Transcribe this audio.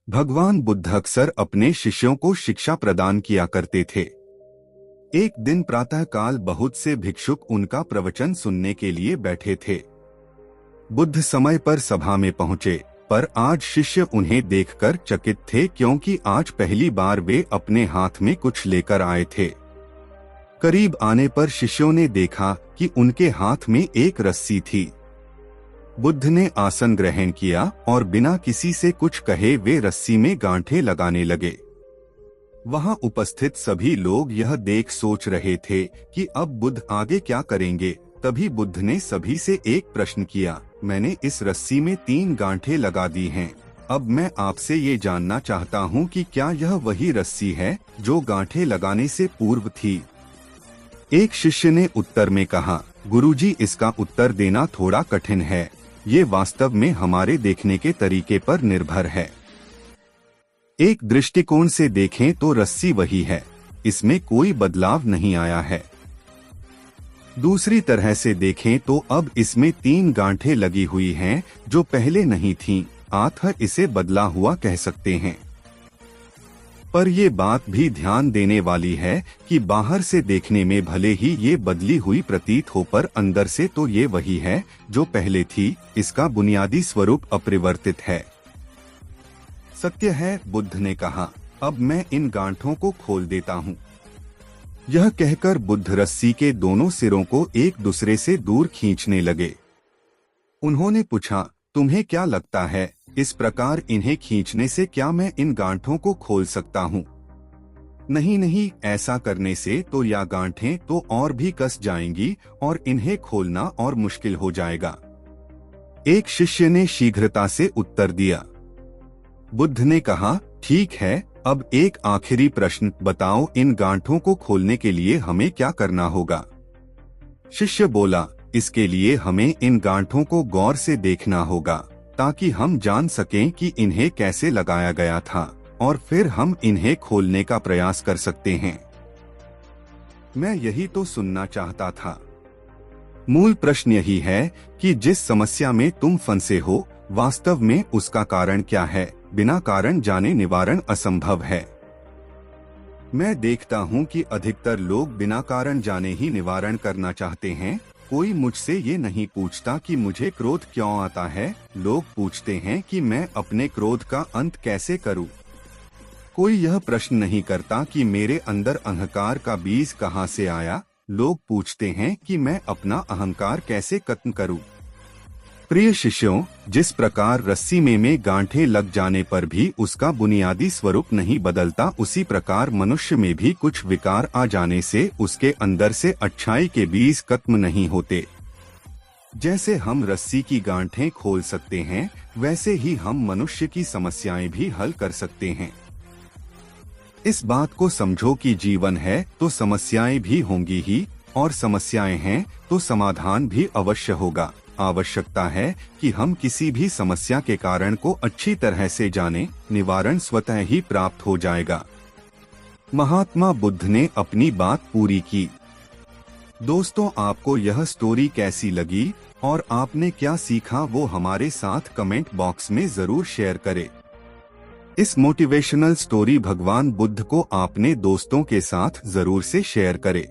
भगवान बुद्ध अक्सर अपने शिष्यों को शिक्षा प्रदान किया करते थे। एक दिन प्रातःकाल बहुत से भिक्षुक उनका प्रवचन सुनने के लिए बैठे थे। बुद्ध समय पर सभा में पहुंचे, पर आज शिष्य उन्हें देखकर चकित थे क्योंकि आज पहली बार वे अपने हाथ में कुछ लेकर आए थे। करीब आने पर शिष्यों ने देखा कि उनके हाथ में एक रस्सी थी। बुद्ध ने आसन ग्रहण किया और बिना किसी से कुछ कहे वे रस्सी में गांठें लगाने लगे। वहां उपस्थित सभी लोग यह देख सोच रहे थे कि अब बुद्ध आगे क्या करेंगे। तभी बुद्ध ने सभी से एक प्रश्न किया, मैंने इस रस्सी में 3 गांठें लगा दी हैं। अब मैं आपसे ये जानना चाहता हूँ कि क्या यह वही रस्सी है जो गांठें लगाने से पूर्व थी। एक शिष्य ने उत्तर में कहा, गुरुजी, इसका उत्तर देना थोड़ा कठिन है। ये वास्तव में हमारे देखने के तरीके पर निर्भर है। एक दृष्टिकोण से देखें तो रस्सी वही है, इसमें कोई बदलाव नहीं आया है। दूसरी तरह से देखें तो अब इसमें 3 गांठें लगी हुई हैं जो पहले नहीं थीं, अतः इसे बदला हुआ कह सकते हैं। पर ये बात भी ध्यान देने वाली है कि बाहर से देखने में भले ही ये बदली हुई प्रतीत हो, पर अंदर से तो ये वही है जो पहले थी। इसका बुनियादी स्वरूप अपरिवर्तित है। सत्य है, बुद्ध ने कहा। अब मैं इन गांठों को खोल देता हूँ। यह कहकर बुद्ध रस्सी के दोनों सिरों को एक दूसरे से दूर खींचने लगे। उन्होंने पूछा, तुम्हें क्या लगता है, इस प्रकार इन्हें खींचने से क्या मैं इन गांठों को खोल सकता हूँ? नहीं नहीं, ऐसा करने से तो या गांठें तो और भी कस जाएंगी और इन्हें खोलना और मुश्किल हो जाएगा। एक शिष्य ने शीघ्रता से उत्तर दिया। बुद्ध ने कहा, ठीक है, अब एक आखिरी प्रश्न बताओ, इन गांठों को खोलने के लिए हमें क्या करना होगा? शिष्य बोला, इसके लिए हमें इन गांठों को गौर से देखना होगा ताकि हम जान सकें कि इन्हें कैसे लगाया गया था और फिर हम इन्हें खोलने का प्रयास कर सकते हैं। मैं यही तो सुनना चाहता था। मूल प्रश्न यही है कि जिस समस्या में तुम फंसे हो, वास्तव में उसका कारण क्या है। बिना कारण जाने निवारण असंभव है। मैं देखता हूँ कि अधिकतर लोग बिना कारण जाने ही निवारण करना चाहते हैं। कोई मुझसे ये नहीं पूछता कि मुझे क्रोध क्यों आता है, लोग पूछते हैं कि मैं अपने क्रोध का अंत कैसे करूं। कोई यह प्रश्न नहीं करता कि मेरे अंदर अहंकार का बीज कहां से आया, लोग पूछते हैं कि मैं अपना अहंकार कैसे खत्म करूं। प्रिय शिष्यों, जिस प्रकार रस्सी में गांठें लग जाने पर भी उसका बुनियादी स्वरूप नहीं बदलता, उसी प्रकार मनुष्य में भी कुछ विकार आ जाने से उसके अंदर से अच्छाई के बीज खत्म नहीं होते। जैसे हम रस्सी की गांठें खोल सकते हैं, वैसे ही हम मनुष्य की समस्याएं भी हल कर सकते हैं। इस बात को समझो कि जीवन है तो समस्याएं भी होंगी ही, और समस्याएं हैं तो समाधान भी अवश्य होगा। आवश्यकता है कि हम किसी भी समस्या के कारण को अच्छी तरह से जानें, निवारण स्वतः ही प्राप्त हो जाएगा। महात्मा बुद्ध ने अपनी बात पूरी की। दोस्तों, आपको यह स्टोरी कैसी लगी और आपने क्या सीखा, वो हमारे साथ कमेंट बॉक्स में जरूर शेयर करें। इस मोटिवेशनल स्टोरी भगवान बुद्ध को आपने दोस्तों के साथ जरूर से शेयर करें।